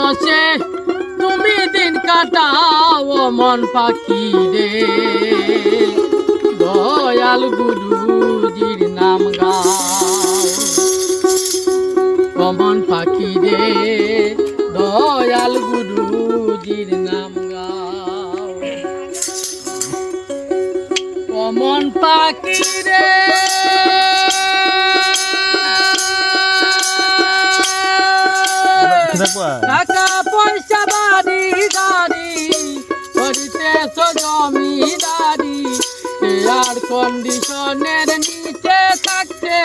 রসে তুমি দিন কাটাও মন পাখি রে দয়াল গুরুজির নাম গাও মন পাখি রে দয়াল গুরুজির নাম গাও মন পাখি রে টাকা পয়সা বাড়ি গাড়ি করিতেছ জমিদারি এয়ার কন্ডিশনের নিচে থাকতে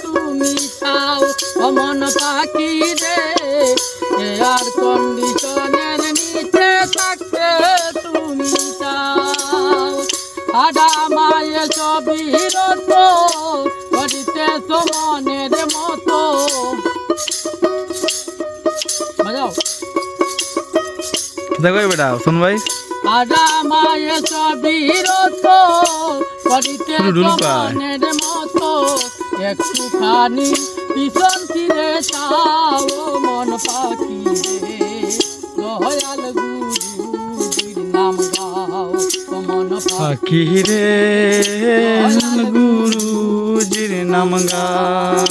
তুমি চাও মন পাখি রে এয়ার কন্ডিশনের নিচে থাকতে তুমি চাও আডা মায়ে সবিরত করিতেছ মনের মতো বাজাও দেখো বেটা শুন ভাই আডা মায়ে সবিরত করিতেছ মনের মতো একটুখানি পিছন ফিরে চাও মন পাখি রে দয়াল গুরুজির নাম গাও মন পাখি রে গুরুজির নাম গাও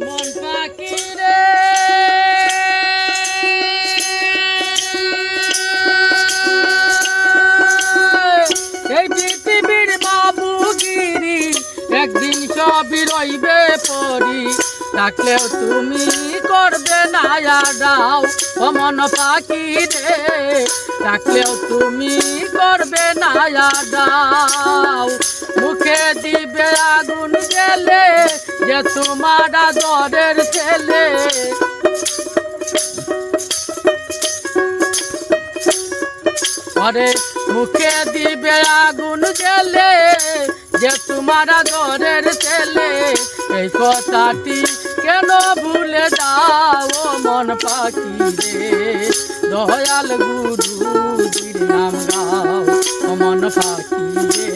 মন পাখি রে এই পৃথিবীর বাবুগিরি একদিন সবই রইবে পরি ডাকলেও তুমি করবে না দাও মন পাখি রে ডাকলেও তুমি করবে না দাও মুখে দিবে আগুন গেলে যে তোমার দরের ছেলে আরে মুখে দিবে আগুন গেলে যে তোমার দরের ছেলে এই কথাটি কেন ভুলে যাও মন পাখি রে দয়াল গুরুজির নাম গাও মন পাখি রে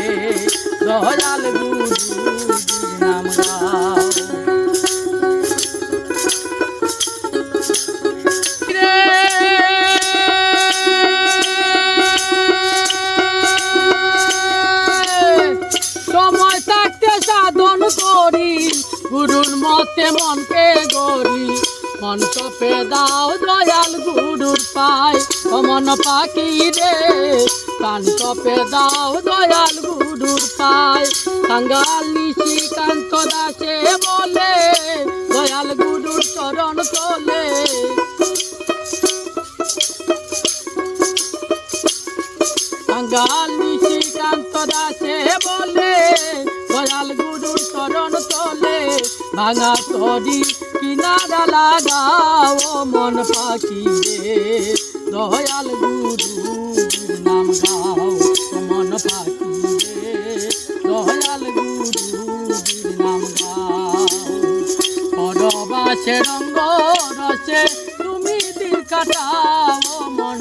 দয়াল গুরুজির নাম গাও সময় থাকতে সাধন করি গুরুর মতে মনকে গড়ি মন চপে দাও দয়াল গুরুর পায় মন পাখি রে কান চপে দাও দয়াল গুরুর পায় কাঙ্গাল নিশিকান্ত দাসে বলে দয়াল গুরুর চরণ তোলে কাঙ্গাল নিশিকান্ত দাসে বলে দয়াল গুরুর চরণ তোলে ভাঙা তরি কিনারা লাগাও মন পাখি রে দয়াল গুরুজির নাম গাও মন পাখি রে দয়াল গুরুজির নাম গাও পরবাসে রঙ্গ রসে তুমি দিন কাটাও মন